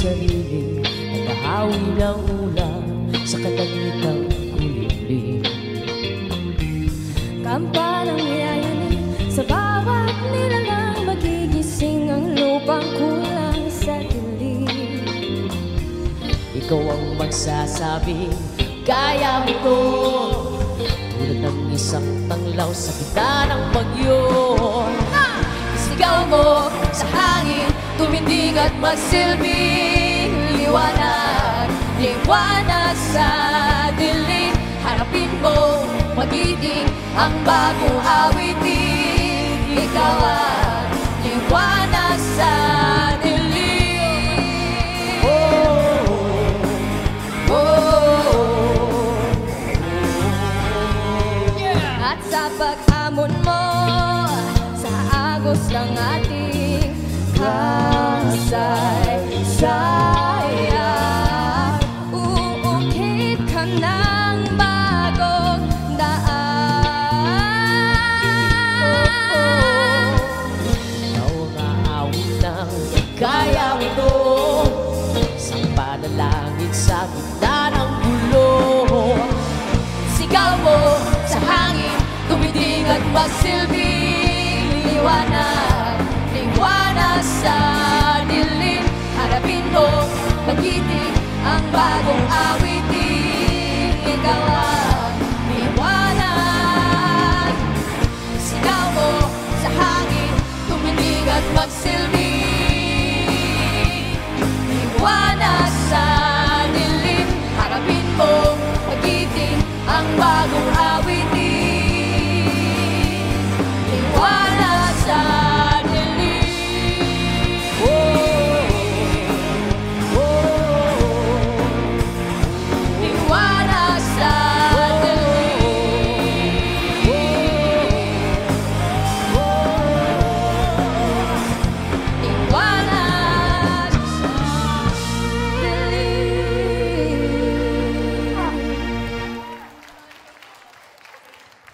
sarili at nahawi ng ulan sa katagitang kulimlim. Kampanang yayanin sa bawat nilalang, magigising ang lupang kulang sa dilim. Ikaw ang magsasabing kaya mo to, tulad ng isang tanglaw sa gitna ng bagyo. Isigaw mo sa hangin, tumindig at magsilbing liwanag. Liwanag sa dilim, harapin mo magiting ang bagong awitin. Ikaw ang liwanag sa dilim. At sa paghamon mo sa agos ng ating kasaysayan, uukit ka ng bagong daan. Ikaw ang aawit ng kaya mo to, isang panalangin sa gitna ng gulo. Sigaw mo sa hangin, tumidig at magsilbing liwanag. Liwanag sa dilim, harapin mo magiting ang bagong awitin. Ikaw ang liwanag. Sigaw mo sa hangin, tumidig at magsilbing liwanag sa dilim, harapin mo magiting ang bagong awitin. Liwanag sa dilim. Liwanag sa liwanag sa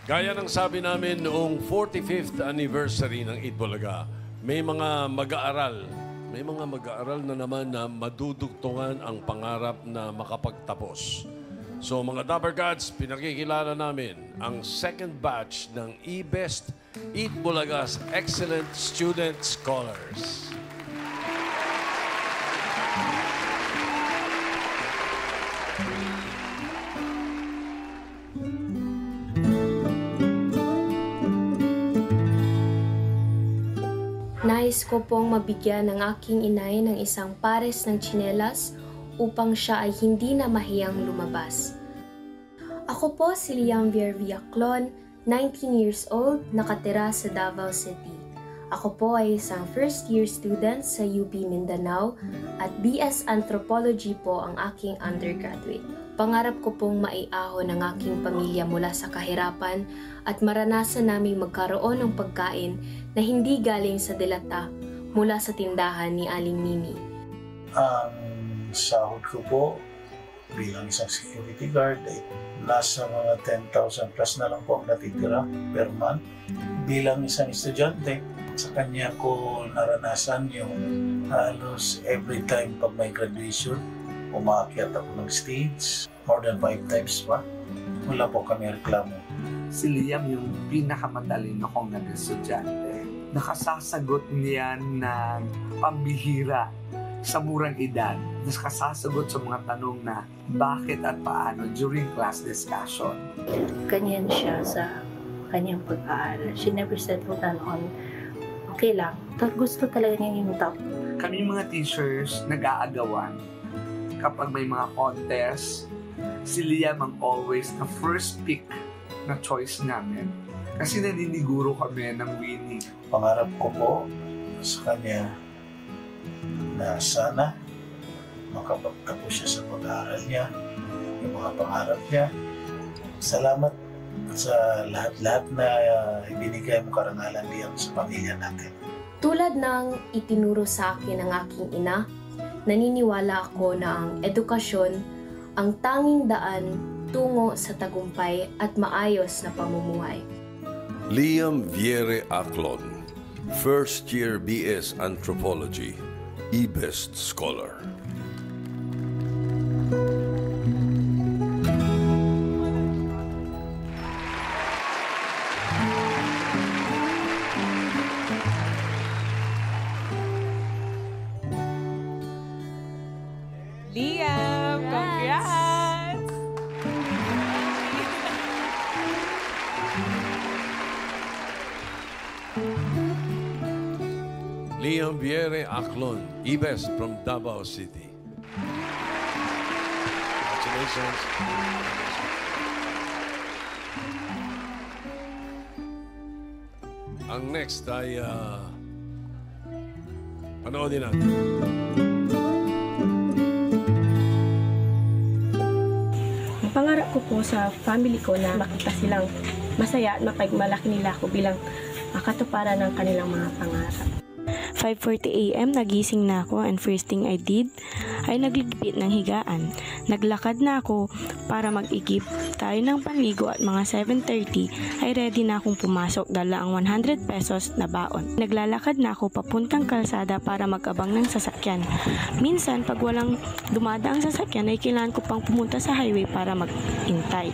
Gaya ng sabi namin noong 45th anniversary ng Eat Bulaga, may mga mag-aaral na naman na madudugtungan ang pangarap na makapagtapos. So mga Dapper Gods, pinakikilala namin ang second batch ng eBest Eat Bulaga's Excellent Student Scholars. Nais ko pong mabigyan ng aking inay ng isang pares ng tsinelas upang siya ay hindi na mahiyang lumabas. Ako po si Liam Vierviaclon, 19 years old, nakatira sa Davao City. Ako po ay isang first-year student sa UP Mindanao at BS Anthropology po ang aking undergraduate. Pangarap ko pong maiahon ang aking pamilya mula sa kahirapan at maranasan naming magkaroon ng pagkain na hindi galing sa delata mula sa tindahan ni Aling Mimi. Ang sahod ko po bilang isang security guard ay nasa mga 10,000 plus na lang po ang natitira per month. Bilang isang estudyante, sa kanya ko naranasan yung halos every time pag may graduation, umaakyat ako ng stage, more than 5 times pa. Wala po kami reklamo. Si Liam yung pinakamatalino kong nag-estudyante. Nakasasagot niya ng pambihira sa murang edad. Nakasasagot sa mga tanong na bakit at paano during class discussion. Ganyan siya sa kanyang pag-aaral. She never settled down on okay lang. Gusto talaga niya yung top. Kami mga teachers nag-aagawan. Kapag may mga contest, si Liam ang always na first pick na choice namin. Kasi naniniguro kami ng winning. Pangarap ko po sa kanya na sana makapagtapos siya sa pag-aaral niya, yung mga pangarap niya. Salamat sa lahat-lahat na ibinigay mo karangalan diyan sa pamilya natin. Tulad ng itinuro sa akin ng aking ina, naniniwala ako na ang edukasyon ang tanging daan tungo sa tagumpay at maayos na pamumuhay. Liam Viere Aclon, first year BS Anthropology, eBest Scholar. Liam, congrats! Liam Viere Aclon, Ibes from Davao City. Congratulations. Ang next ay panoodin natin. Ang pangarap ko po sa family ko na makita silang masaya at mapagmalaki nila ako bilang katuparan ng kanilang mga pangarap. 5:40 AM nagising na ako and first thing I did ay nagligpit ng higaan. Naglakad na ako para mag-igip tayo ng panligo at mga 7:30 ay ready na akong pumasok, dala ang 100 pesos na baon. Naglalakad na ako papuntang kalsada para mag-abang ng sasakyan. Minsan pag walang dumadaang sasakyan ay kailangan ko pang pumunta sa highway para mag-intay.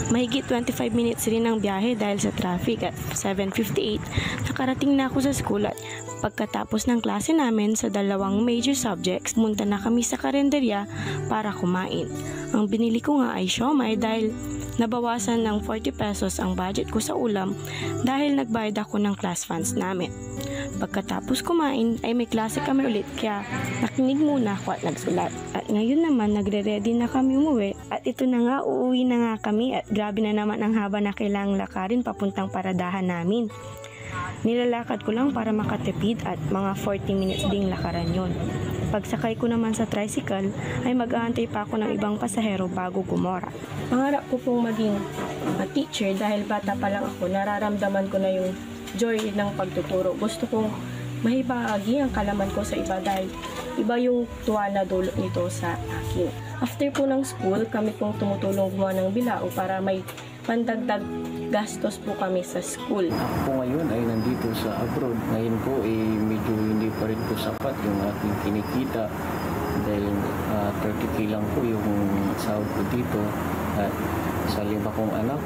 Mahigit 25 minutes rin ang biyahe dahil sa traffic at 7:58 nakarating na ako sa school at pagkatapos ng klase namin sa dalawang major subjects, pumunta na kami sa karenderya para kumain. Ang binili ko nga ay siomai dahil nabawasan ng 40 pesos ang budget ko sa ulam dahil nagbayad ako ng class funds namin. Pagkatapos kumain ay may klase kami ulit kaya nakinig muna ako at nagsulat. At ngayon naman nagre-ready na kami umuwi at ito na nga, uuwi na nga kami at grabe na naman ang haba na kailangang lakarin papuntang paradahan namin. Nilalakad ko lang para makatipid at mga 40 minutes ding lakaran yon. Pagsakay ko naman sa tricycle ay mag-aantay pa ako ng ibang pasahero bago gumora. Pangarap ko pong maging teacher dahil bata pa lang ako, nararamdaman ko na yung joy ng pagtuturo. Gusto kong mahibahagi ang kalaman ko sa iba dahil iba yung tuwa na dulot nito sa akin. After po ng school, kami pong tumutulong gumawa ng bilao para may pandagdag gastos po kami sa school. Ako po ngayon ay nandito sa abroad. Ngayon po medyo hindi pa rin po sapat yung ating kinikita dahil 30k lang po yung sahod ko dito. At sa 5 kong anak,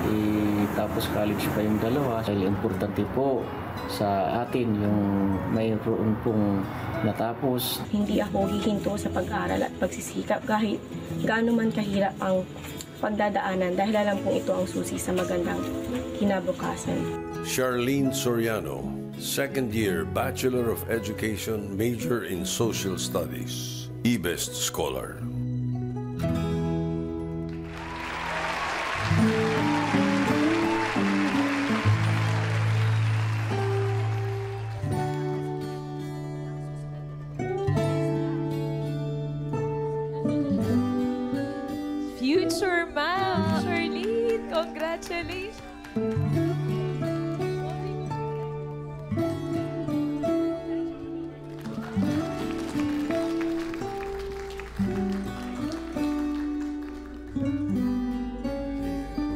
tapos college pa yung dalawa. Dahil importante po sa atin yung mayroon pong natapos. Hindi ako hihinto sa pag-aaral at pagsisikap kahit gaano man kahirap ang pagdadaanan dahil alam kong ito ang susi sa magandang kinabukasan. Charlene Soriano, second year Bachelor of Education, major in Social Studies, eBest Scholar. Future ma'am, Charlene, congratulations!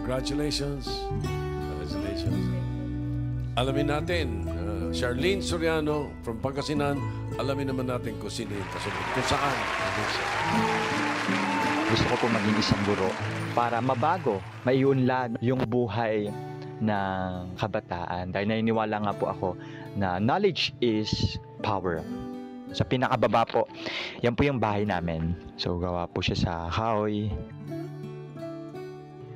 Congratulations. Congratulations. Alamin natin, Charlene Soriano from Pangasinan, alamin naman natin kung sino yung kasunod. Kung saan. Gusto ko po maging isang guro para mabago, maiunlad yung buhay ng kabataan. Dahil naniniwala nga po ako na knowledge is power. Sa pinakababa po, yan po yung bahay namin. So gawa po siya sa kahoy.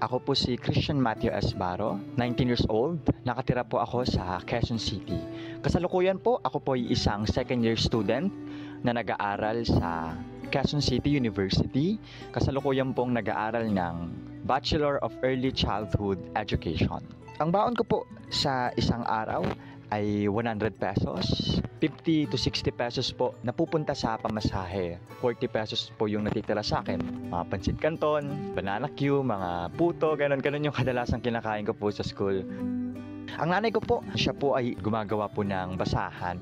Ako po si Christian Matthew Esbaro, 19 years old. Nakatira po ako sa Quezon City. Kasalukuyan po, ako po ay isang second year student na nag-aaral sa Quezon City University. Kasalukuyan pong nag-aaral ng Bachelor of Early Childhood Education. Ang baon ko po sa isang araw ay 100 pesos, 50 to 60 pesos po napupunta sa pamasahe, 40 pesos po yung natitira sa akin. Mga pansit canton, banana Q, mga puto, ganun yung kadalasang kinakain ko po sa school. Ang nanay ko po, siya po ay gumagawa po ng basahan.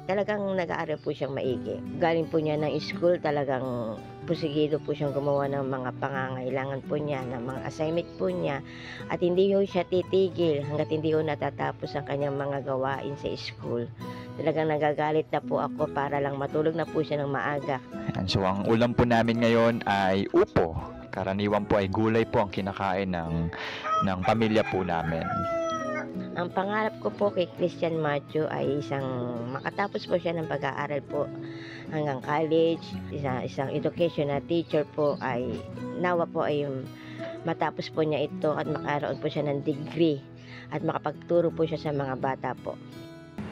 Talagang nag-aaral po siyang maigi. Galing po niya ng school, talagang pusigido po siyang gumawa ng mga pangangailangan po niya, ng mga assignment po niya. At hindi ho siya titigil hanggat hindi ho natatapos ang kanyang mga gawain sa school. Talagang nagagalit na po ako para lang matulog na po siya ng maaga. So ang ulam po namin ngayon ay upo. Karaniwan po ay gulay po ang kinakain ng pamilya po namin. Ang pangarap ko po kay Christian Matthew ay makatapos po siya ng pag-aaral po hanggang college, isang education na teacher po ay nawa po ay matapos po niya ito at makaroon po siya ng degree at makapagturo po siya sa mga bata po.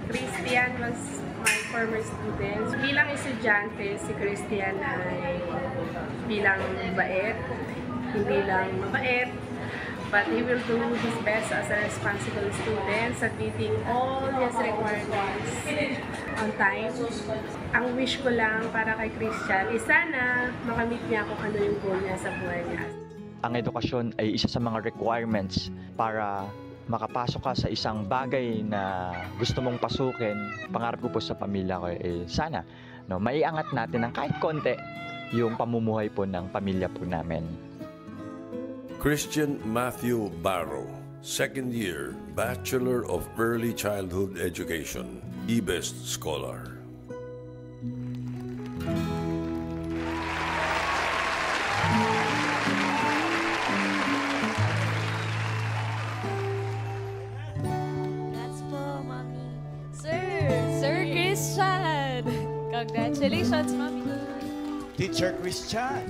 Christian was my former student. Bilang estudyante, si Christian ay bilang mabait, hindi lang mabait, but he will do his best as a responsible student at meeting all his requirements on time. Ang wish ko lang para kay Christian is sana makamit niya kung ano yung goal niya sa buhay niya. Ang edukasyon ay isa sa mga requirements para makapasok ka sa isang bagay na gusto mong pasukin. Pangarap ko po sa pamilya ko sana maiangat natin ng kahit konti yung pamumuhay po ng pamilya po namin. Christian Matthew Barrow, second year, Bachelor of Early Childhood Education, eBest Scholar. Congratulations, Mommy. Teacher Christian.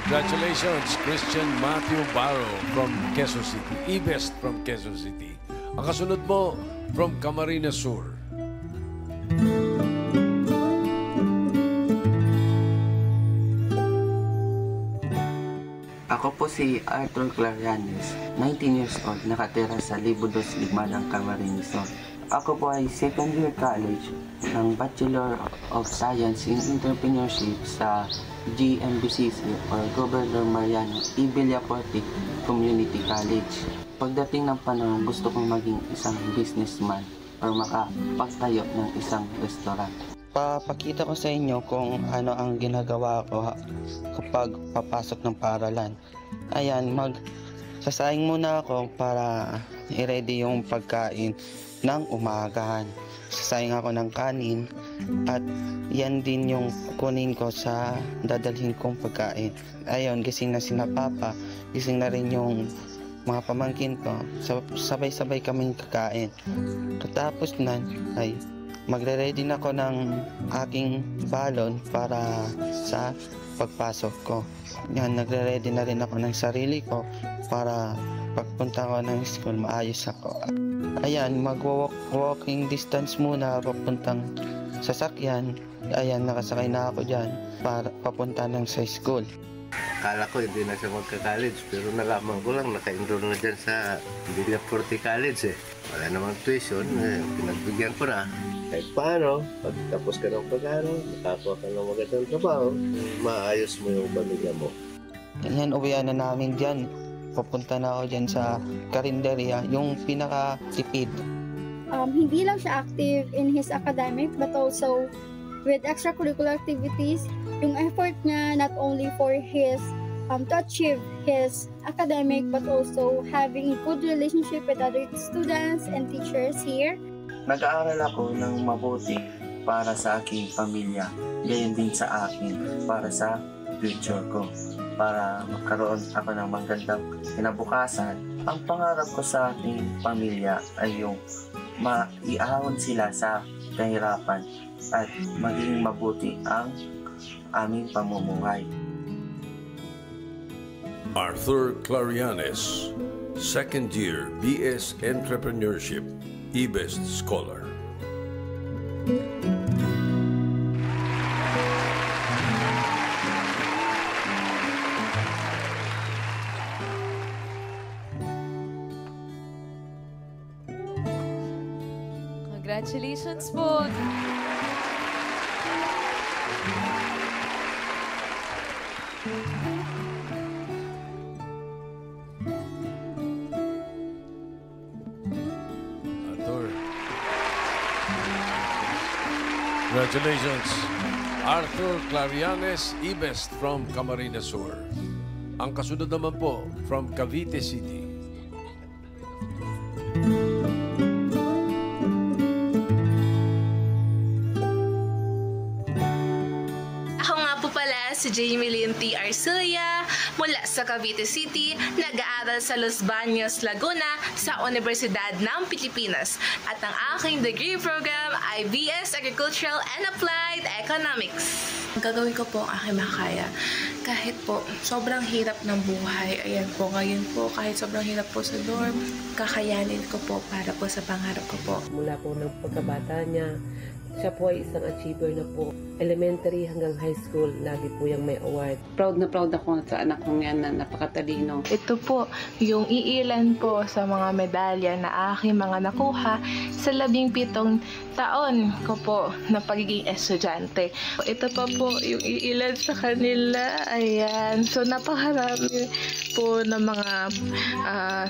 Congratulations, Christian Matthew Barrow from Quezon City. eBest from Quezon City. Ang kasunod mo, from Camarines Sur. Ako po si Arthur Clarianes, 19 years old, nakatira sa Libudos, Ligmalang, Camarines Sur. Ako po ay second year college ng Bachelor of Science in Entrepreneurship sa GMBCC or Governor Mariano E. Villaforte Community College. Pagdating ng panahon, gusto kong maging isang businessman or makapagtayo ng isang restaurant. Papakita ko sa inyo kung ano ang ginagawa ko kapag papasok ng paaralan. Ayan, sasaing muna ako para i-ready yung pagkain ng umagahan. Sasaing ako ng kanin at yan din yung kunin ko sa dadalhin kong pagkain. Ayun, gising na sina Papa, gising na rin yung mga pamangkin ko. Sabay-sabay kaming kakain. Katapos nan ay magre-ready na ako ng aking balon para sa pagpasok ko. Yan, nagre-ready na rin ako ng sarili ko para pagpunta ko ng school, maayos ako. Ayan, mag-walking distance muna papuntang sasakyan. Ayan, nakasakay na ako dyan para papunta ng sa school. Akala ko hindi na siya magka-college, pero nalaman ko lang naka-enroll na dyan sa Villaforte College . Wala namang tuition, pinagbigyan ko na. Kahit paano, pag tapos ka ng pag-aaral, makakuha ka ng magandang trabaho, maayos mo yung pamilya mo. Yan, uwian na namin dyan. Papunta na ako dyan sa karinderya, yung pinaka-tipid. Hindi lang siya active in his academic, but also with extracurricular activities. Yung effort niya not only for his to achieve his academic, but also having a good relationship with other students and teachers here. Nag-aaral ako ng mabuti para sa aking pamilya, gayon din sa akin, para sa future ko, para magkaroon ako ng magandang kinabukasan. Ang pangarap ko sa aking pamilya ay yung maiahon sila sa kahirapan at maging mabuti ang aming pamumuhay. Arthur Clarianes, second year BS Entrepreneurship, eBest Scholar. Congratulations po. Congratulations, Arthur Clarianes, eBest from Camarines Sur. Ang kasunod naman po, from Cavite City. si Jamie Lynn T. Arcilia mula sa Cavite City, nag-aaral sa Los Baños, Laguna sa Universidad ng Pilipinas. At ang aking degree program ay BS Agricultural and Applied Economics. Ang gagawin ko po ang aking makakaya. Kahit po sobrang hirap ng buhay, ayan po, ngayon po kahit sobrang hirap po sa dorm, kakayanin ko po para po sa pangarap ko po. Mula po ng pagkabata niya, siya po ay isang achiever na po. Elementary hanggang high school, lagi po yung may award. Proud na proud ako sa anak kong yan na napakatalino. Ito po yung iilan po sa mga medalya na aking mga nakuha sa 17 taon ko po na pagiging estudyante. Ito pa po yung iilan sa kanila. Ayan. So napakarami po ng mga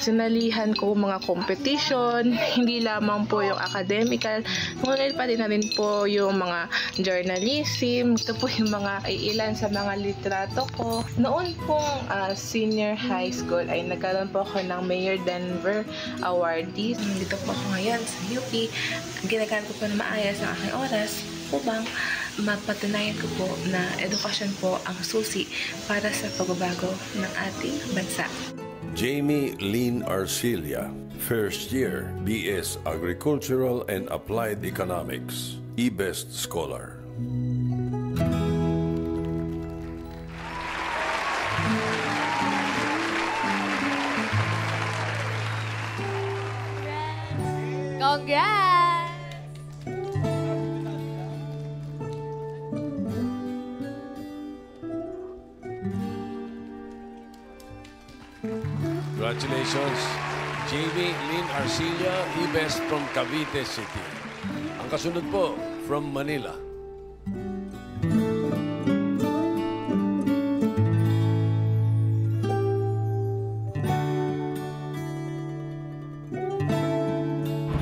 sinalihan ko, mga competition. Hindi lamang po yung academical, ngunit pati na rin po yung mga journalism. Ito po yung mga ilan sa mga litrato ko. Noon pong senior high school ay nagkaroon po ako ng Mayor Denver Awardees. Dito po ako ngayon sa UP. Ginagamit ko po na maayos ang aking oras upang mapatunayan ko po na edukasyon po ang susi para sa pagbabago ng ating bansa. Jamie Lynn Arcilia, first year BS Agricultural and Applied Economics, eBest Scholar. Congrats! Congratulations, Jamie Lynn Arcilia, eBest from Cavite City. Ang kasunod po, from Manila.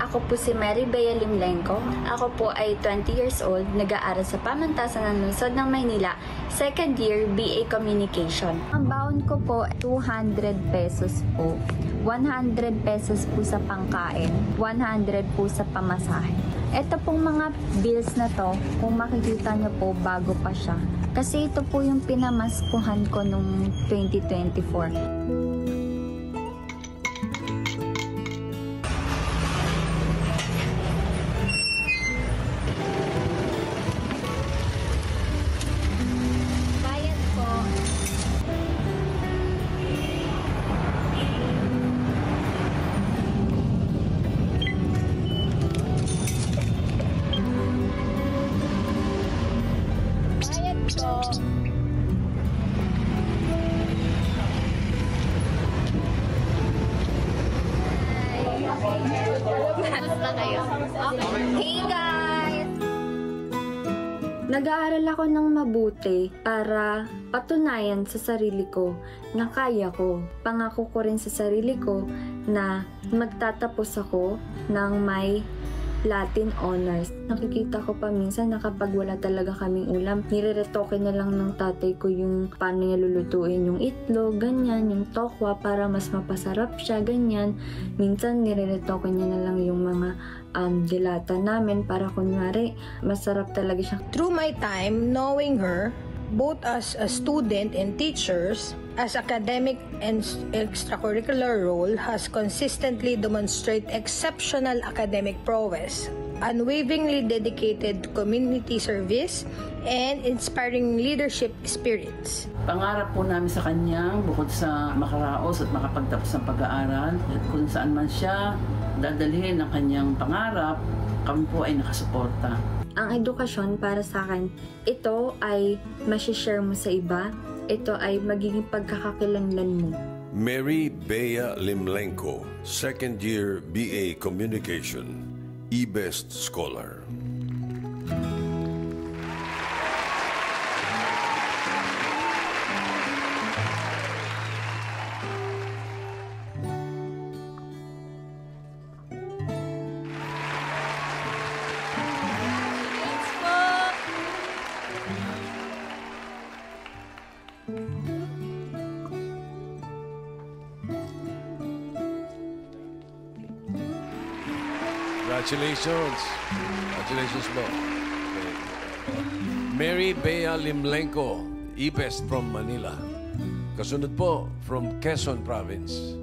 Ako po si Mary Bea Limlenco. Ako po ay 20 years old, nag-aaral sa Pamantasan ng Lungsod ng Maynila, second year BA Communication. Ang baon ko po 200 pesos po. 100 pesos po sa pangkain, 100 po sa pamasahe. Ito pong mga bills na to, kung makikita nyo po bago pa siya. Kasi ito po yung pinamaskuhan ko nung 2024. Hey guys! Nag-aaral ako ng mabuti para patunayan sa sarili ko na kaya ko. Pangako ko rin sa sarili ko na magtatapos ako ng may Latin honors. Nakikita ko pa minsan na kapag wala talaga kaming ulam, nire-retoke na lang ng tatay ko yung paano niya lulutuin yung itlog, ganyan, yung tokwa para mas mapasarap siya, ganyan. Minsan nire-retoke niya na lang yung mga dilata namin para kunwari masarap talaga siya. Through my time knowing her, both as a student and teachers, as academic and extracurricular role has consistently demonstrated exceptional academic prowess, unwaveringly dedicated to community service, and inspiring leadership spirits. Pangarap po namin sa kanya, bukod sa makaraos at makapagtapos ng pag-aaral, at kung saan man siya dadalhin ang kanyang pangarap, kami po ay nakasuporta. Ang edukasyon para sa akin, ito ay masishare mo sa iba, ito ay magiging pagkakakilanlan mo. Mary Bea Limlenco, second year BA Communication, eBest Scholar. Congratulations. Congratulations po. Mary Bea Limlenco, E-Best from Manila. Kasunod po, from Quezon Province.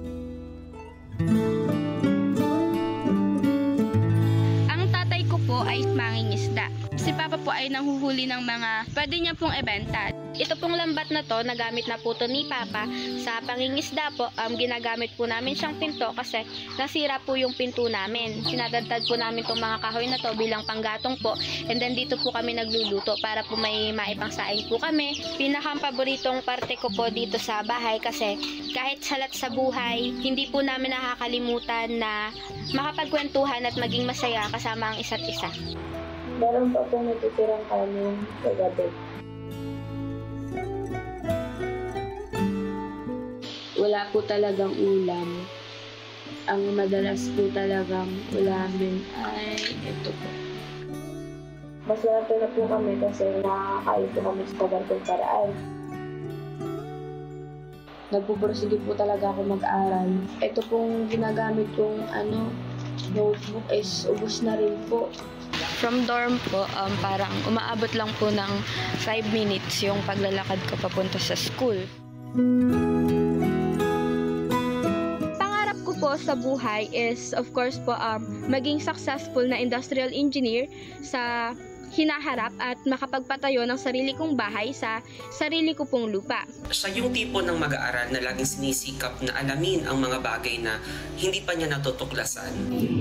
Ang tatay ko po ay mangingisda. Si Papa po ay nanghuhuli ng mga pwede niya pong ibenta. Ito pong lambat na to, nagamit na po to ni Papa sa pangingisda po. Ginagamit po namin siyang pinto kasi nasira po yung pinto namin. Sinadadtad po namin tong mga kahoy na to bilang panggatong po. And then dito po kami nagluluto para po may maipangsaing po kami. Pinakang paboritong parte ko po dito sa bahay kasi kahit salat sa buhay, hindi po namin nakakalimutan na makapagkwentuhan at maging masaya kasama ang isa't isa. Meron pa pong natitirang kanin sa gabi. Wala po talagang ulam. Ang madalas po talagang ulamin ay ito po. Maswerte na po kami kasi nakakain po kami sa ganitong paraan. Nagpupursige po talaga ako mag-aral. Ito pong ginagamit kong notebook is ubos na rin po. From dorm po, parang umaabot lang po ng 5 minutes yung paglalakad ko papunta sa school. Pangarap ko po sa buhay is, of course po, maging successful na industrial engineer sa hinaharap at makapagpatayo ng sarili kong bahay sa sarili ko pong lupa. Siya yung tipo ng mag-aaral na laging sinisikap na alamin ang mga bagay na hindi pa niya natutuklasan.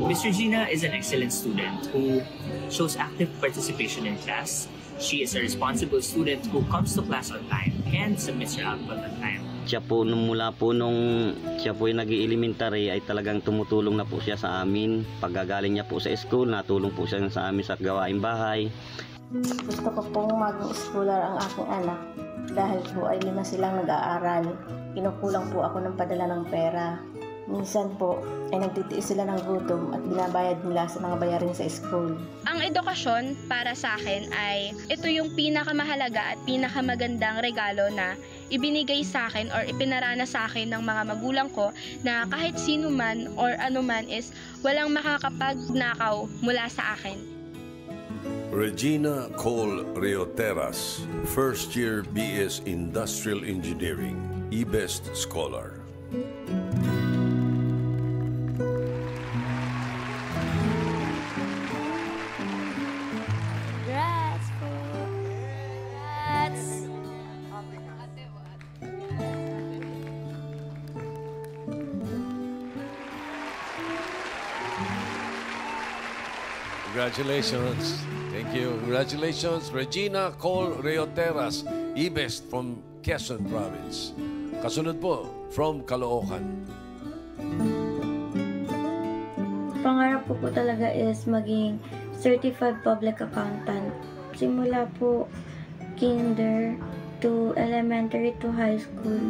Miss Regina is an excellent student who shows active participation in class. She is a responsible student who comes to class on time and submits her output on time. Siya po, mula po nung siya po yung nag-elementary ay talagang tumutulong na po siya sa amin. Paggagaling niya po sa school, natulong po siya sa amin sa gawaing bahay. Gusto ko pong mag-schooler ang aking anak dahil po ay 5 silang nag-aaral. Kinukulang po ako ng padala ng pera. Minsan po ay nagtitiis sila ng gutom at binabayad nila sa mga bayarin sa school. Ang edukasyon para sa akin ay ito yung pinakamahalaga at pinakamagandang regalo na ibinigay sa akin or ipinarana sa akin ng mga magulang ko na kahit sino man or ano man is walang makakapagnakaw mula sa akin. Regina Cole Rioteras, first year BS Industrial Engineering, E-Best Scholar. Congrats po. Congrats. Congratulations. Thank you. Congratulations, Regina Cole Rioteras, E-Best from Quezon Province. Kasunod po, from Caloocan. Pangarap ko po talaga is maging certified public accountant. Simula po kinder to elementary to high school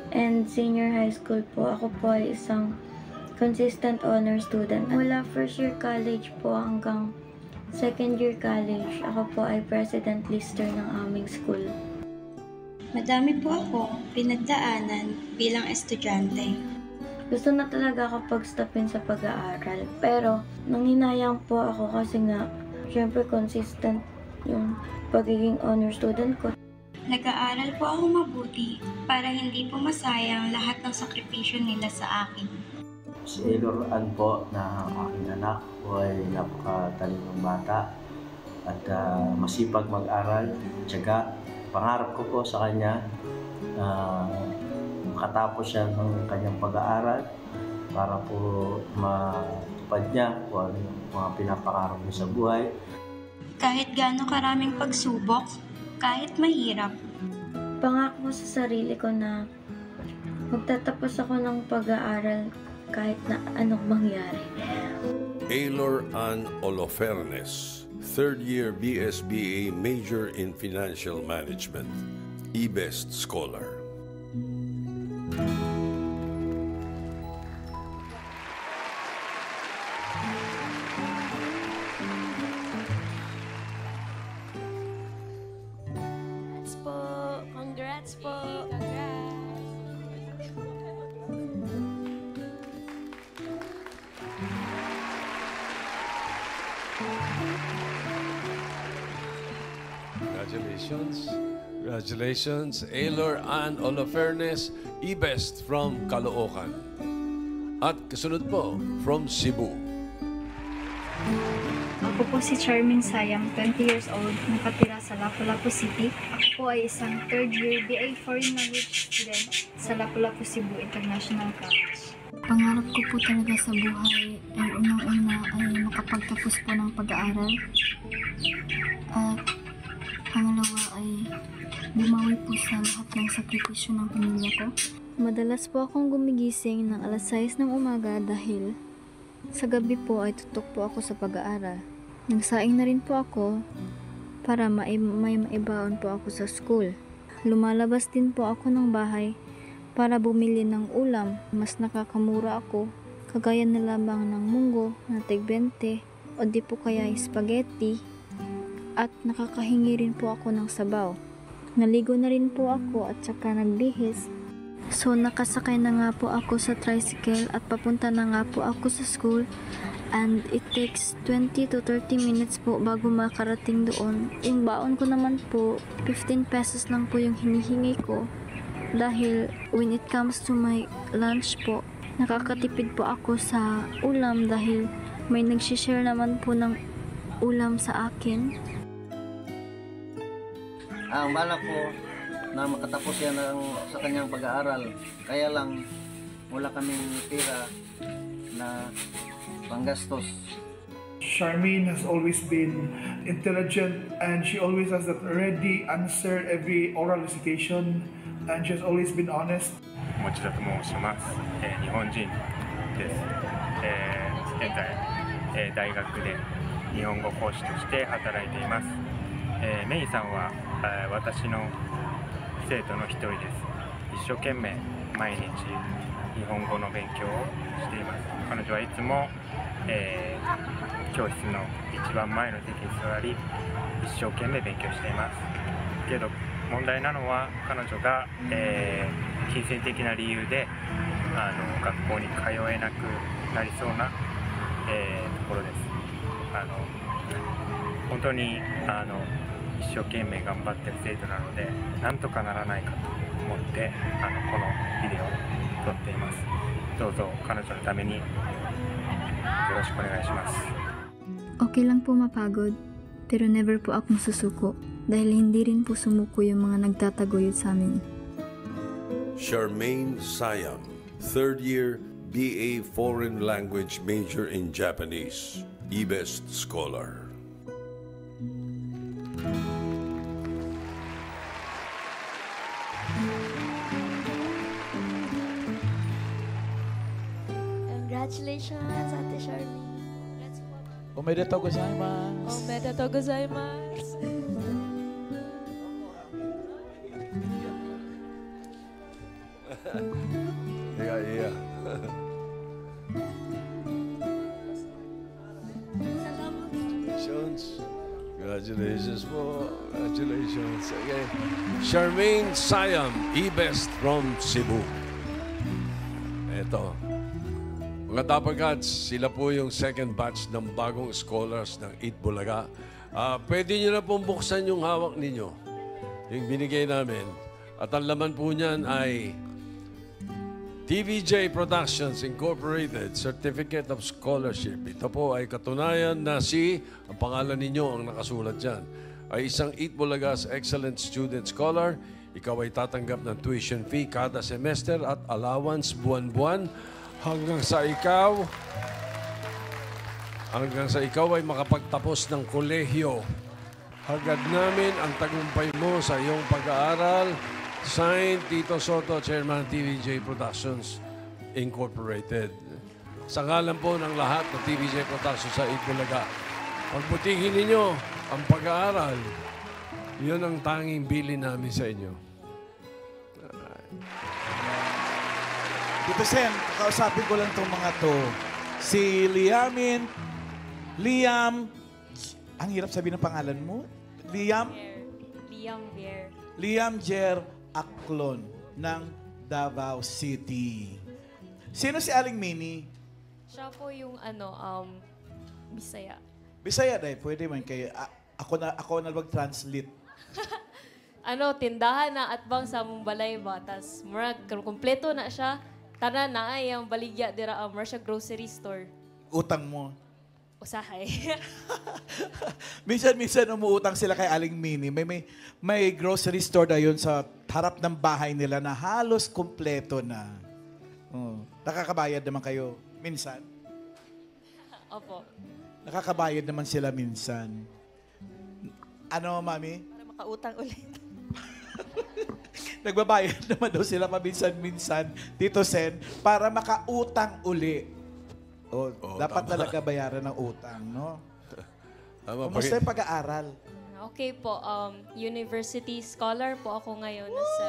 and senior high school po, ako po ay isang consistent honor student. Mula first year college po hanggang second year college, ako po ay president lister ng aming school. Madami po ako pinagdaanan bilang estudyante. Gusto na talaga ako pag-stopin sa pag-aaral. Pero, nanghinayang po ako kasi nga, syempre consistent yung pagiging honor student ko. Nag-aaral po ako mabuti para hindi po masayang lahat ng sakripisyo nila sa akin. Si Elor Ann po na aking anak po ay napakatalinong bata at masipag mag-aral. Tiyaga, pangarap ko po sa kanya makatapos siya ng kanyang pag-aaral para po matupad niya kung ano yung mga pinapangarap niya sa buhay. Kahit gaano karaming pagsubok, kahit mahirap. Pangako ko sa sarili ko na magtatapos ako ng pag-aaral kahit na anong mangyari. Aylor Ann Olofernes, third year BSBA major in financial management, E-Best Scholar. Congrats po. Congrats po. Congratulations. Congratulations, Aylor Ann Olofernes, E-Best from Caloocan. At kasunod po, from Cebu. Ako po si Charmin Sayang, 20 years old, nakatira sa Lapu-Lapu City. Ako po ay isang third year BA Foreign Language student sa Lapu-Lapu Cebu International College. Pangarap ko po talaga sa buhay ay unang-una ay makapagtapos po ng pag-aaral. At pangalawa ay bumawi po sa lahat ng sakripisyo ng pamilya ko. Madalas po akong gumigising ng alas 6 ng umaga dahil sa gabi po ay tutok po ako sa pag-aaral. Nagsaing na rin po ako para may maibaon po ako sa school. Lumalabas din po ako ng bahay para bumili ng ulam. Mas nakakamura ako, kagaya na lamang ng munggo na tig-20 o di po kaya spaghetti, at nakakahingi rin po ako ng sabaw. Naligo na rin po ako at saka nagbihis. So nakasakay na nga po ako sa tricycle at papunta na nga po ako sa school, and it takes 20 to 30 minutes po bago makarating doon. Yung baon ko naman po, 15 pesos lang po yung hinihingi ko. Dahil when it comes to my lunch po, nakakatipid po ako sa ulam dahil may nagsishare naman po ng ulam sa akin. Ang balak ko na makatapos yan sa kanyang pag-aaral. Kaya lang, wala kaming pera na panggastos. Charmaine has always been intelligent and she always has that ready answer every oral recitation, and she has always been honest. 持田と申します。日本人です。現在、大学で日本語講師として働いています。メイさんは私の生徒の一人です。一生懸命毎日日本語の勉強をしています。彼女はいつも、教室の一番前の席に座り、一生懸命勉強しています。けど問題なのは彼女が、金銭的な理由で学校に通えなくなりそうな、ところです。本当に一生懸命頑張ってる生徒なので、なんとかならないかと思ってこのビデオを撮っています。どうぞ彼女のためによろしくお願いします。 Okay lang po mapagod, pero never po akong susuko dahil hindi rin po sumuko yung mga nagtataguyod sa amin. Charmaine Sayang, third year BA Foreign Language major in Japanese, E-Best Scholar. Congratulations, Ate Charmaine. Omedetou gozaimasu. Omedetou gozaimasu. Yeah. Congratulations po. Congratulations. Okay. Charmaine Sayang, E-Best from Cebu. Eto. Mga Dapagads, sila po yung second batch ng bagong scholars ng Eat Bulaga. Pwede nyo na pong buksan yung hawak ninyo. Yung binigay namin. At ang laman po niyan ay TVJ Productions Incorporated Certificate of Scholarship. Ito po ay katunayan na ang pangalan ninyo ang nakasulat dyan, ay isang Eat Bulaga's Excellent Student Scholar. Ikaw ay tatanggap ng tuition fee kada semester at allowance buwan-buwan hanggang sa ikaw ay makapagtapos ng kolehiyo. Hagad namin ang tagumpay mo sa iyong pag-aaral. Signed, Tito Soto, Chairman TVJ Productions Incorporated. Sa ngalan po ng lahat ng TVJ Productions sa Eat Bulaga, pagbutihin ninyo ang pag-aaral. Yun ang tanging bili namin sa inyo. Tito Sen, kausapin ko lang itong mga to. Si Liam, ang hirap sabihin ng pangalan mo. Liam Jer Aclon ng Davao City. Sino si Aling Mini? Siya po yung Bisaya. Bisaya dahil pwede man kay ako na mag-translate. tindahan na atbang sa Mumbalay ba. Tas, murag, kompleto na siya. Tanan na ay ang baligya dira mura siya grocery store. Utang mo. Usahay. Minsan umuutang sila kay Aling Mini. May grocery store na yun sa harap ng bahay nila na halos kumpleto na. Nakakabayad naman kayo minsan? Opo. Nakakabayad naman sila minsan. Ano, Mami? Para makautang ulit. Nagbabayad naman daw sila paminsan-minsan, Tito Sen, para makautang uli. Dapat talaga bayaran ng utang, no? Kumusta yung pag-aaral? Okay po, university scholar po ako ngayon sa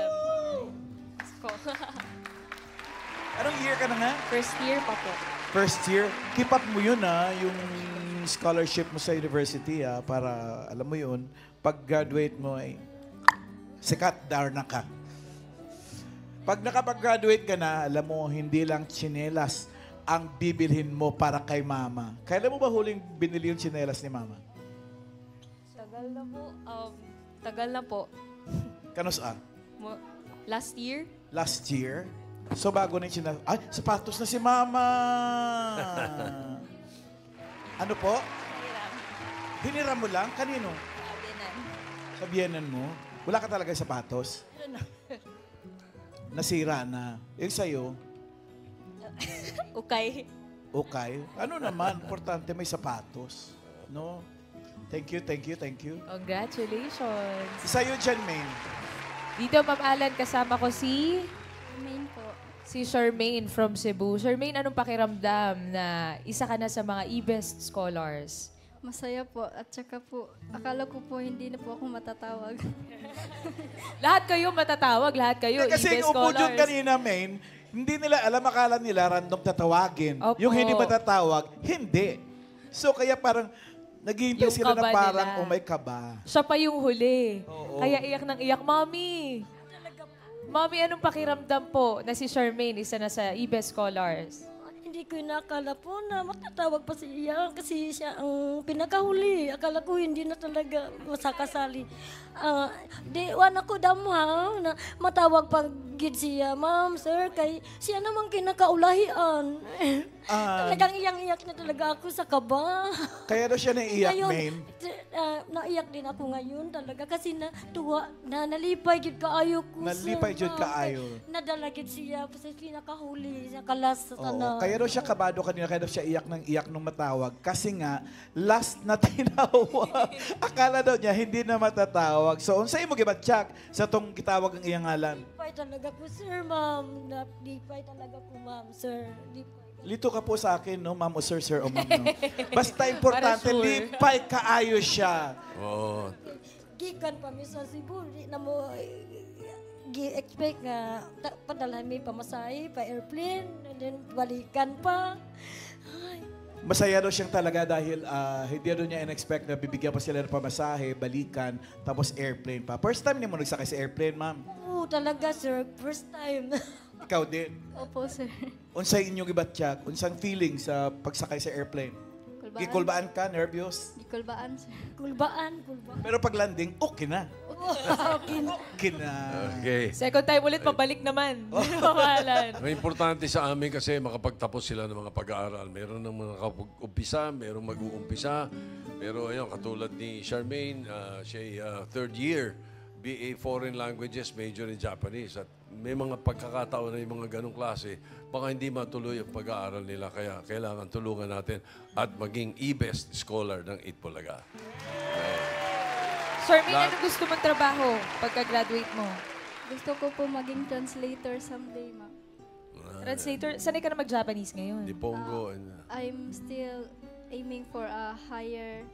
Anong year ka na nga? First year pa po. First year? Keep up mo yun, yung scholarship mo sa university, para, alam mo yun, pag-graduate mo ay sikat, darna ka. Pag nakapag-graduate ka na, alam mo, hindi lang tsinelas ang bibilhin mo para kay Mama. Kailan mo ba huling binili yung tsinelas ni Mama? Tagal na po. Tagal na po. Kanos Last year? Last year? So bago na yung tsinelas. Ay, sapatos na si Mama! Ano po? Hiniram mo lang? Kanino? Sa biyenan mo? Wala ka talaga sapatos? Nasira na. Yung sa'yo? Okay. Okay. Ano naman, importante may sapatos. No? Thank you. Congratulations. Sa'yo dyan, Maine. Dito, Ma'am Alan, kasama ko si... Main po. Si Charmaine from Cebu. Charmaine, anong pakiramdam na isa ka na sa mga e-best scholars? Masaya po. At saka po, akala ko po hindi na po ako matatawag. Lahat kayo matatawag, lahat kayo Kasi e-best yung upo dyan scholars. kanina, Maine, hindi nila alam, akala nila random tatawagin. Opo. Yung hindi matatawag, hindi. So kaya parang naghihintay Yung sila na kaba parang, nila. oh may kaba. Siya pa yung huli. Oo. Kaya iyak ng iyak, Mami! Mami, anong pakiramdam po na si Charmaine isa na sa e-best scholars? Hindi ko inakala po na matatawag pa siya kasi siya ang pinakahuli. Akala ko hindi na talaga masakasali. Di ako damha na matawag pag gid siya, ma'am, sir, kay siya namang kinakaulahian. Talagang iyang-iyak na talaga ako sa kaba. Kaya daw siya naiiyak, Ngayon, Maine. naiyak din ako ngayon talaga kasi nalipay gid kaayo ko. Nalipay jud kaayo. Nadala gid siya sa pinakahuli, sa kalas sa Oo, tanan. kaya daw siya kabado kanina, kaya daw siya iyak nung matawag. Kasi nga, last na tinawag. Akala daw niya, hindi na matatawag. So, unsay mo gibatsak sa tong gitawag ang iyang ngalan? Lipay talaga po, sir, ma'am. Lipay talaga po, ma'am, sir. Lipay. Lito ka po sa akin, no? Ma'am o sir, sir o ma'am, no? Basta importante, Para sure. lipay kaayo siya. Oo. Gikan pa mi sa Cebu, di na mo gi-expect nga padalhan mi pamasahe, pa airplane, and then balikan pa. Ay. Masaya daw siyang talaga dahil hindi daw niya in-expect na bibigyan pa sila ng pamasahe, balikan, tapos airplane pa. First time niyo mo nagsakay sa airplane, ma'am? Oo, talaga, sir. First time. Ikaw din. Opo, sir. Unsay inyong ibatyak? Unsang feeling sa pagsakay sa airplane? Gikulbaan ka? Nervyos? Gikulbaan, sir. Kulbaan. Pero pag landing, okay na. Okay. Okay na. Okay. Second time ulit, pabalik naman. Ma'am Alan. May importante sa amin kasi makapagtapos sila ng mga pag-aaral. Meron ng mga kapag-umpisa, merong mag-uumpisa. Pero ayun, katulad ni Charmaine, siya third year, BA Foreign Languages, major in Japanese. At may mga pagkakataon na yung mga ganong klase, baka hindi matuloy ang pag-aaral nila. Kaya kailangan tulungan natin at maging e-best scholar ng Itbulaga. Charmaine, anong gusto mong trabaho pagka-graduate mo? Gusto ko po maging translator someday, ma'am. Translator? Sanay ka na mag-Japanese ngayon? Dipongo. I'm still aiming for a higher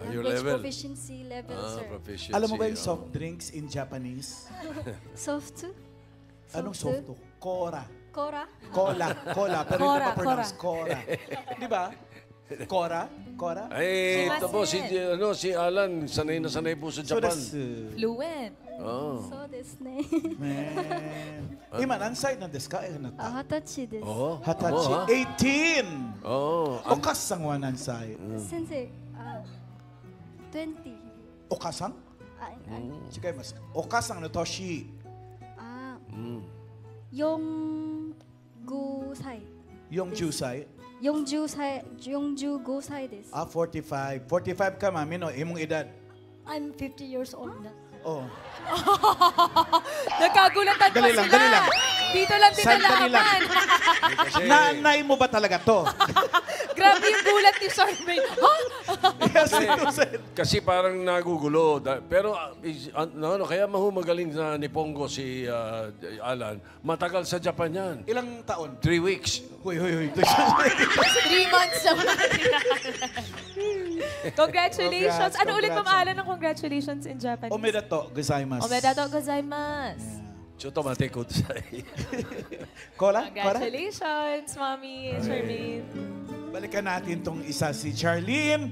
your language level. proficiency level, sir. Proficiency. Alam mo ba yung soft drinks in Japanese? Soft? Anong soft to? Kora. Kora? Cola. Pero hindi ma-pronounce Kora. Di ba? Kora? Ay, ito po, si Alan, sanay na sanay po sa Japan. Fluent. Oh. So desu ne. Iman, ansay na desu ka? 20です。Oh. Hatachi. 18! Oh. Okasang wa nansay. Sensei, 20. Okasang? Sige, mas. Okas ang Notoshi. Yung Gusay. Yung Jusay. Yung Ju Gusay des. 45. 45 ka, mami, no? Imong edad. I'm 50 years old na. Oh. Nagkagulatan pa Dali sila. lang, dali lang. Dito lang Sandali lang. tinalaman. Nanay mo ba talaga to? Grabe yung gulat ni Charmaine. Kasi parang nagugulo. Pero kaya magaling na ni Pongo si Alan. Matagal sa Japan yan. Ilang taon? 3 weeks. Huy. 3 months naman. Congratulations. Ano ulit pamahalan ng congratulations in Japanese? Omedato gozaimasu. Omedato gozaimasu. Choto mate kudasai. Kola? Congratulations, Mommy Charmaine. Balikan natin tong isa, si Charlene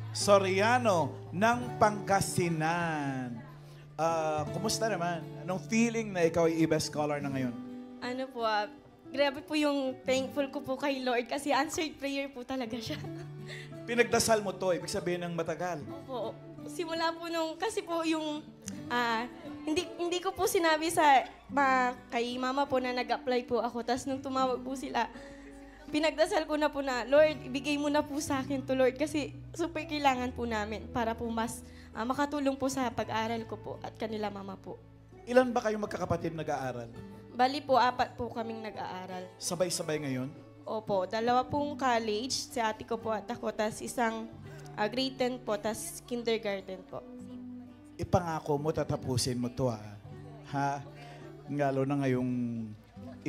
Soriano ng Pangasinan. Kumusta naman? Anong feeling na ikaw ay best scholar na ngayon? Ano po, grabe po yung thankful ko po kay Lord kasi answered prayer po talaga siya. Pinagdasal mo to, ibig sabihin ng matagal. Opo. Simula po nung, kasi po yung, hindi ko po sinabi kay mama po na nag-apply po ako. Tapos nung tumawag po sila, pinagdasal ko na po na, Lord, ibigay mo na po sa akin to, Lord. Kasi super kailangan po namin para po mas makatulong po sa pag-aaral ko po at kanila mama po. Ilan ba kayong magkakapatid nag-aaral? Bali po, 4 po kaming nag-aaral. Sabay-sabay ngayon? Opo, 2 pong college, si ate ko po at ako, tas isang grade 10 po, tas kindergarten po. Ipangako mo, tatapusin mo to ha? Ngalo na ngayong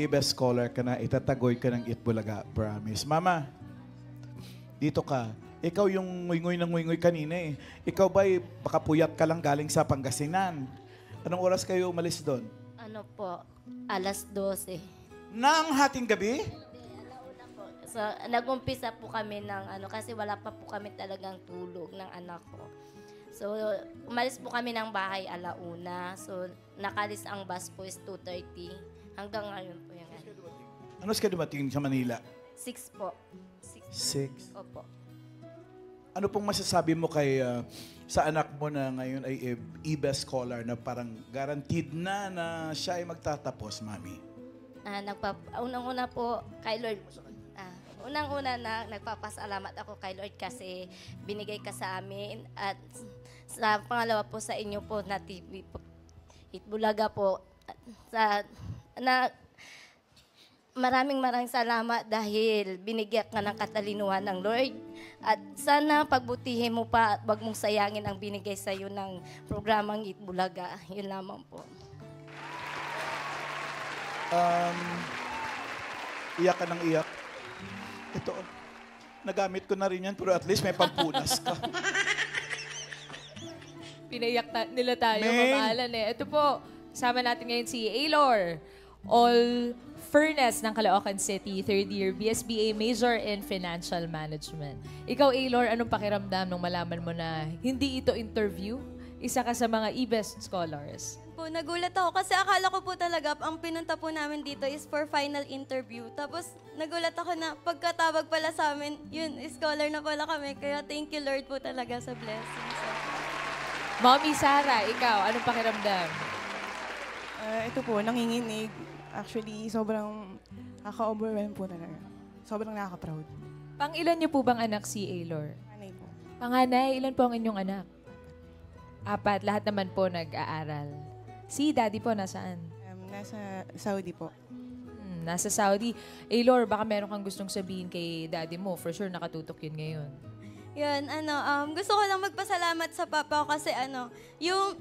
best scholar ka na, itatagoy ka ng Itbulaga, promise. Mama, dito ka. Ikaw yung nguy-nguy na nguy-nguy kanina eh. Ikaw ba'y baka puyat ka lang galing sa Pangasinan? Anong oras kayo umalis doon? Ano po, alas 12. Nang hating gabi? So, nag-umpisa po kami kasi wala pa po kami talagang tulog ng anak ko. So, umalis po kami ng bahay alauna. So, nakalis ang bus po is 2:30. Hanggang ngayon po yung Ano ka dumating sa Manila? 6 po. 6? Opo. Ano pong masasabi mo kay sa anak mo na ngayon ay best scholar na parang guaranteed na siya ay magtatapos, Mami? Unang-una po kay Lord. Unang-una na nagpapasalamat ako kay Lord kasi binigay ka sa amin at sa pangalawa po sa inyo po na TV po, Itbulaga po. Maraming salamat dahil binigyan ka ng katalinuhan ng Lord. At sana pagbutihin mo pa at wag mong sayangin ang binigay sa iyo ng programang Itbulaga. Yun lamang po. Iyak ka ng iyak. Ito, nagamit ko na rin yan, pero at least may pampunas ka. Pinaiyak nila tayo, mamahalan eh. Ito po, kasama natin ngayon si Aylor. All Furnace ng Caloocan City, 3rd year, BSBA major in Financial Management. Ikaw, Aylor, anong pakiramdam nung malaman mo na hindi ito interview? Isa ka sa mga e-best scholars. Nagulat ako kasi akala ko po talaga ang pinunta po namin dito is for final interview. Tapos nagulat ako na pagkatawag pala sa amin, yun, scholar na pala kami. Kaya thank you Lord po talaga sa blessings. Mommy Sarah, ikaw, anong pakiramdam? Ito po, nanginginig. Actually, sobrang nakaka-overwhelm po talaga. Sobrang nakaka-proud. Pang-ilan niyo po bang anak si Aylor? Panganay po. Panganay, ilan po ang inyong anak? 4, lahat naman po nag-aaral. Si Daddy po, nasaan? Nasa Saudi po. Nasa Saudi. Aylor, baka meron kang gustong sabihin kay Daddy mo. For sure, nakatutok yun ngayon. Yun, gusto ko lang magpasalamat sa papa ko kasi yung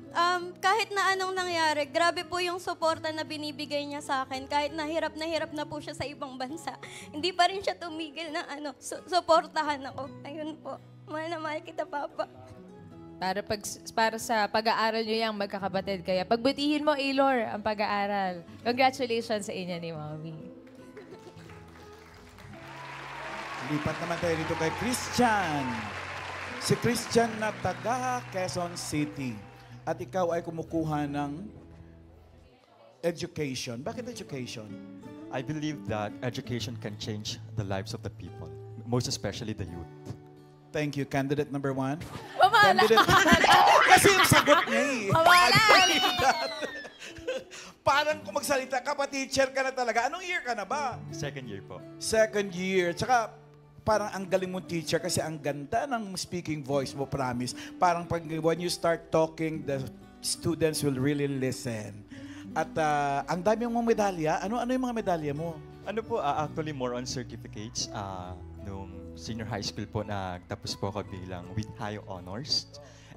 kahit na anong nangyari, grabe po yung suporta na binibigay niya sa akin. Kahit na hirap na po siya sa ibang bansa. Hindi pa rin siya tumigil na suportahan ako. Ayun po. Mahal na mahal kita, Papa. Para sa pag-aaral nyo yung magkakapatid. Kaya pagbutihin mo, Aylor, ang pag-aaral. Congratulations sa inyo ni Mommy. Lipat naman tayo dito kay Christian. Si Christian na taga Quezon City. At ikaw ay kumukuha ng education. Bakit education? I believe that education can change the lives of the people, most especially the youth. Thank you. Candidate number 1. Mamahalan! Kasi yung sagot niya eh. Mamahalan! Parang kung magsalita ka, pa-teacher ka na talaga. Anong year ka na ba? Second year po. Second year. Tsaka parang ang galing mong teacher kasi ang ganda ng speaking voice mo, promise. Parang pag when you start talking, the students will really listen. At ang dami mong medalya. Ano yung mga medalya mo? Ano po, actually more on certificates. Nung senior high school po, nagtapos po ako bilang with high honors.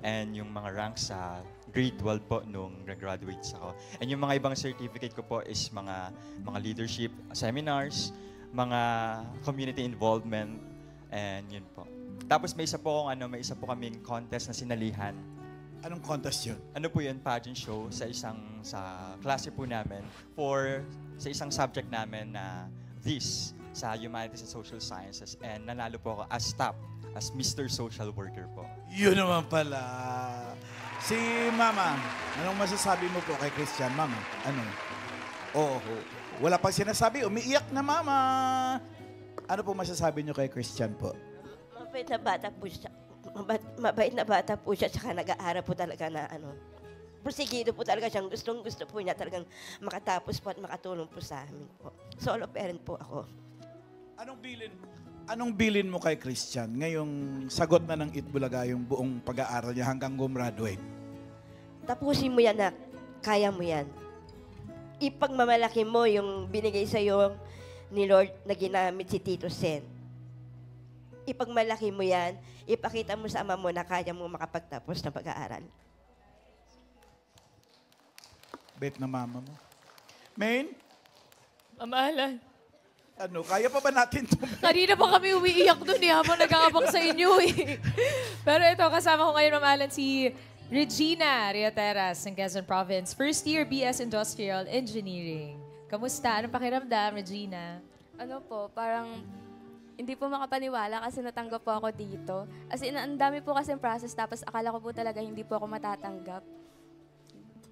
And yung mga ranks sa grade 12 po nung graduate ako. And yung mga ibang certificate ko po is mga leadership seminars, mga community involvement, and yun po. Tapos may isa po kaming contest na sinalihan. Anong contest yun? Ano po yun? Pageant show sa klase po namin sa isang subject namin na sa Humanities and Social Sciences, and nanalo po ako as top, as Mr. Social Worker po. Yun naman pala. Si Mama, anong masasabi mo po kay Christian? Mama, ano? Wala pang sinasabi, umiiyak na Mama. Ano po masasabi niyo kay Christian po? Mabait na bata po siya. Mabait na bata po siya, tsaka nag-aaral po talaga na Prosigido po talaga siyang gusto po niya talagang makatapos po at makatulong po sa amin po. Solo parent po ako. Anong bilin mo kay Christian ngayong sagot na ng Itbulaga yung buong pag-aaral niya hanggang gumraduate? Tapusin mo yan, anak. Kaya mo yan. Ipagmamalaki mo yung binigay sa'yo ni Lord na ginamit si Tito Sen. Ipagmalaki mo yan. Ipakita mo sa ama mo na kaya mo makapagtapos ng pag-aaral. Bet na mama mo. Main? Mamahalan. Ano, kaya pa ba natin ito? Kanina pa kami umiiyak dun habang nag-aabang sa inyo Pero ito, kasama ko ngayon mamahalan si Regina Riateras ng Quezon Province. First year BS Industrial Engineering. Kamusta? Anong pakiramdam, Regina? Ano po, parang hindi po makapaniwala kasi natanggap po ako dito. As in, ang dami po kasing process tapos akala ko po talaga hindi po ako matatanggap.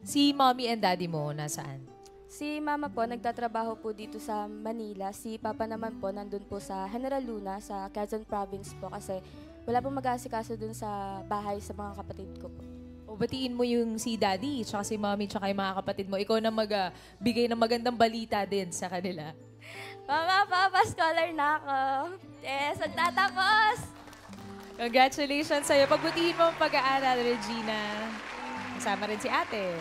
Si mommy and daddy mo, nasaan? Si mama po, nagtatrabaho po dito sa Manila. Si papa naman po, nandun po sa General Luna, sa Quezon Province po kasi wala po mag-aasikaso dun sa bahay sa mga kapatid ko po. O batiin mo yung si daddy, tsaka si mommy, tsaka yung mga kapatid mo. Ikaw na magbigay ng magandang balita din sa kanila. Mama, papa, scholar na ako. Yes, magtatapos! Congratulations sa'yo. Pagbutihin mo ang pag-aaral, Regina. Kasama rin si ate.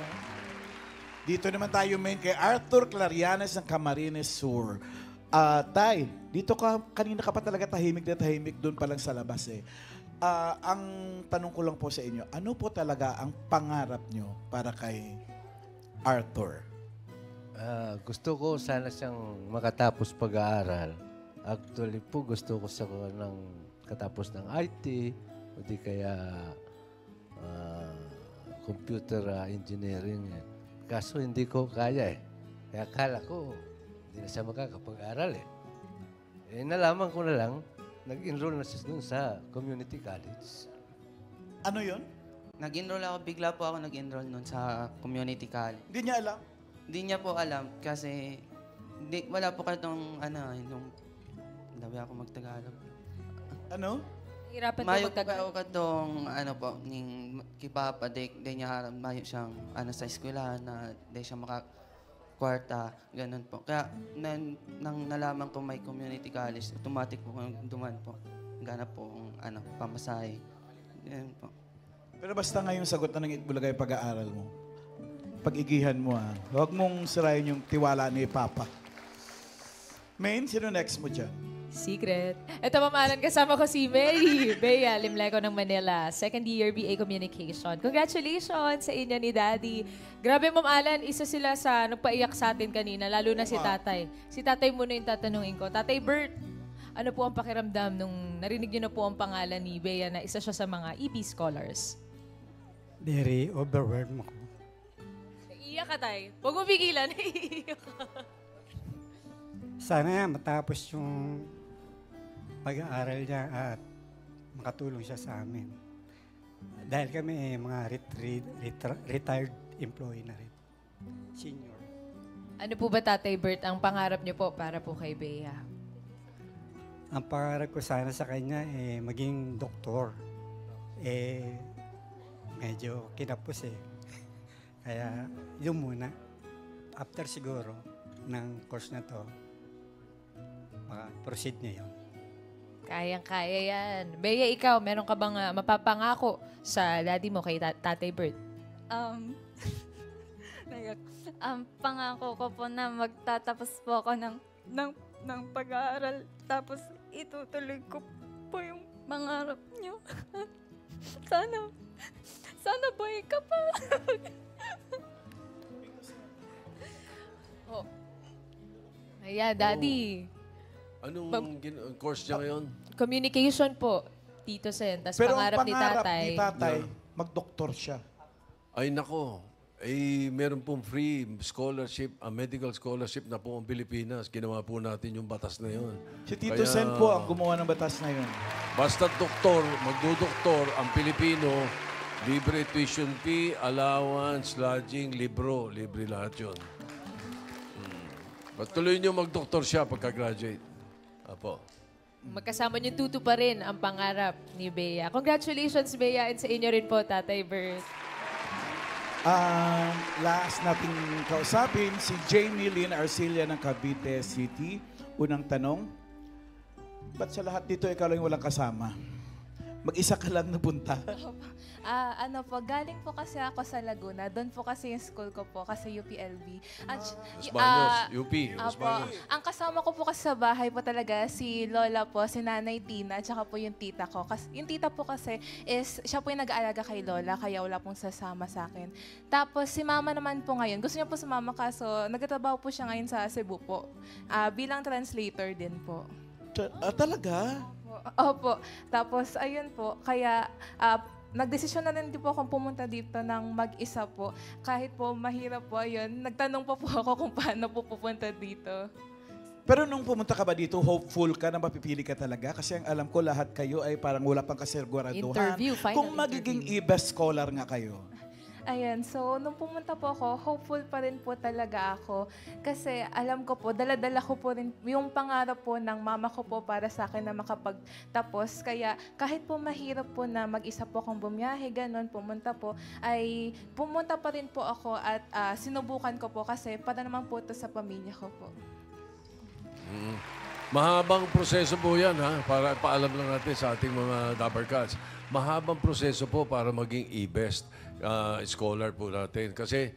Dito naman tayo main kay Arthur Clarianes ng Camarines Sur. Tay, dito ka, kanina ka pa talaga tahimik na tahimik doon pa lang sa labas eh. Ang tanong ko lang po sa inyo, ano po talaga ang pangarap nyo para kay Arthur? Gusto ko sana siyang makatapos pag-aaral. Actually po, gusto ko siya ng katapos ng IT o di kaya computer engineering. Kaso hindi ko kaya eh. Kaya akala ko, hindi na siya makakapag-aral eh. Nalaman ko na lang, nag-enroll na siya dun sa community college. Ano yon? Nag-enroll ako, bigla po ako nag-enroll nun sa community college. Hindi niya alam? Hindi niya po alam kasi wala po ka nung labi ako magtagalog. Ano? Hirapan mayo po ako katong ning kipapa di niya mayo siyang sa eskwelahan na di siya makakwarta, ganun po. Kaya nang nalaman ko may community college, automatic po duman po. Ganap po ang pamasahe. Ganun po. Pero basta ngayong sagot na ng Itbulaga yung pag-aaral mo. Pag-igihan mo Huwag mong sirayin yung tiwala ni Papa. Main, sino next mo dyan? Secret. Ito, mamahalan, kasama ko si Mary Bea Limleco ng Manila. Second year BA Communication. Congratulations sa inyo ni Daddy. Grabe, mamahalan, isa sila sa nagpaiyak sa atin kanina, lalo na si Tatay. Si Tatay muna yung tatanungin ko. Tatay Bert, ano po ang pakiramdam nung narinig niyo na po ang pangalan ni Bea na isa siya sa mga EP Scholars? Very overwhelmed ako. Naiiyak ka, Tay. Huwag mo pigilan. Naiiyak ka. Sana matapos yung pag-aaral niya at makatulong siya sa amin. Dahil kami mga retired employee na rin. Senior. Ano po ba, Tatay Bert, ang pangarap niyo po para po kay Bea? Ang pangarap ko sana sa kanya maging doktor. Medyo kinapos Kaya yun muna. After siguro ng course na to, proceed niya yun. Kayang-kaya yan. Bea, ikaw, meron ka bang mapapangako sa daddy mo kay Tatay Bert? Pangako ko po na magtatapos po ako ng pag-aaral. Tapos itutuloy ko po yung mangarap niyo. Sana buhay ka pa. Oh. Ayan, daddy. Anong course niya ngayon? Communication po, Tito Sen. Tas Pero pangarap ang ni pangarap tatay. ni tatay, magdoktor siya. Ay nako, meron pong free scholarship, medical scholarship na po ang Pilipinas. Ginawa po natin yung batas na yun. Si Tito Sen po ang gumawa ng batas na yun. Basta doktor, magdudoktor, ang Pilipino, libre tuition fee, allowance, lodging, libro. Libre lahat yun. Patuloy niyo magdoktor siya pagka-graduate. Apo. Magkasama niyo tuto pa rin ang pangarap ni Bea. Congratulations, Bea, and sa inyo rin po, Tatay Bert. Last nating kausapin, si Jamie Lynn Arcilla ng Cavite City. Unang tanong, ba't sa lahat dito ikaw lang walang kasama? Mag-isa ka lang napunta? Galing po kasi ako sa Laguna. Doon po kasi yung school ko po, kasi UPLB. UP. Ang kasama ko po kasi sa bahay po talaga, si Lola po, si Nanay Tina, tsaka po yung tita ko. Yung tita po kasi siya po yung nag-aalaga kay Lola, kaya wala pong sasama sa akin. Tapos si Mama naman po ngayon, gusto niya po sumama kaso nagtatrabaho po siya ngayon sa Cebu po. Bilang translator din po. Talaga? Opo. Tapos, ayun po, kaya nagdesisyon na rin po akong pumunta dito ng mag-isa po. Kahit po mahirap po, ayun, nagtanong pa po ako kung paano po pupunta dito. Pero nung pumunta ka ba dito, hopeful ka na mapipili ka talaga? Kasi ang alam ko, lahat kayo ay parang wala pang kasiguraduhan. Kung magiging best scholar nga kayo. Ayan, so nung pumunta po ako, hopeful pa rin po talaga ako. Kasi alam ko po, dala-dala ko po rin yung pangarap po ng mama ko po para sa akin na makapagtapos. Kaya kahit po mahirap po na mag-isa po akong bumiyahe, ganun, pumunta pa rin po ako at sinubukan ko po kasi para naman po ito sa pamilya ko po. Mahabang proseso po yan, ha? Para paalam lang natin sa ating mga Dapper Cats. Mahabang proseso po para maging e-best scholar po natin. Kasi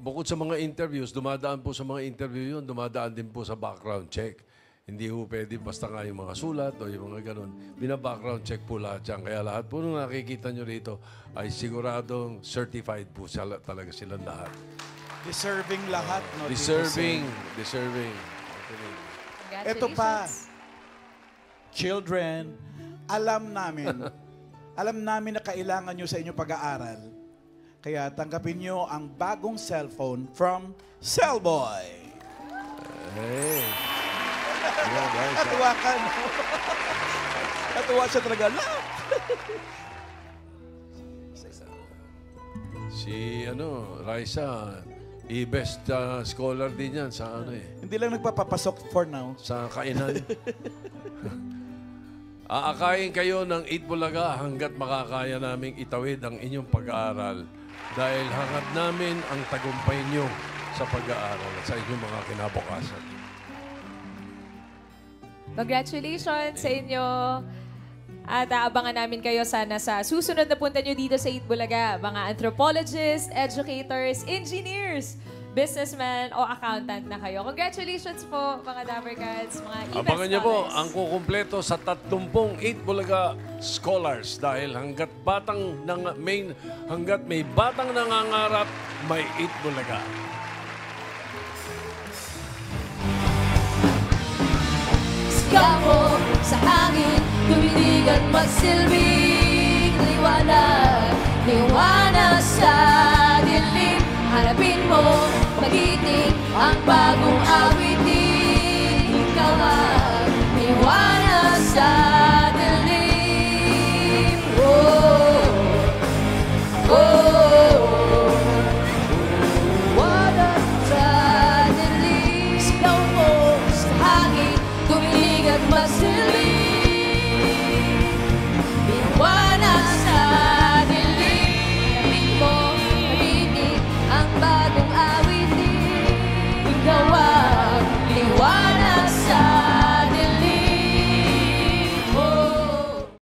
bukod sa mga interviews, dumadaan po sa mga interview yun, dumadaan din po sa background check. Hindi po pwede basta nga yung mga sulat o yung mga ganun. Bina-background check po lahat yan. Kaya lahat po nung nakikita nyo rito ay siguradong certified po talaga silang lahat. Deserving lahat, no? Deserving. Ito pa, children, alam namin na kailangan nyo sa inyong pag-aaral. Kaya tanggapin nyo ang bagong cellphone from Cellboy. Hey. Natuwa ka, no? Natuwa siya talaga. Si Raisa, e-best scholar din yan sa Hindi lang nagpapapasok for now. Sa kainan. Aakayin kayo ng Itbulaga hanggat makakaya naming itawid ang inyong pag-aaral dahil hangad namin ang tagumpay nyo sa pag-aaral at sa inyong mga kinabukasan. Congratulations sa inyo. At aabangan namin kayo sana sa susunod na punta nyo dito sa Itbulaga. Mga anthropologists, educators, engineers, businessman o accountant na kayo. Congratulations po, mga Dapper Cats, mga e-best Abangan niyo po scholars. ang kukumpleto sa 30 Itbulaga Scholars dahil hanggat may batang nangangarap, may Itbulaga. Sigaw sa hangin, tumitig at magsilbing liwanag. Liwanag sa dilim, hanapin mo, magiting ang bagong awit.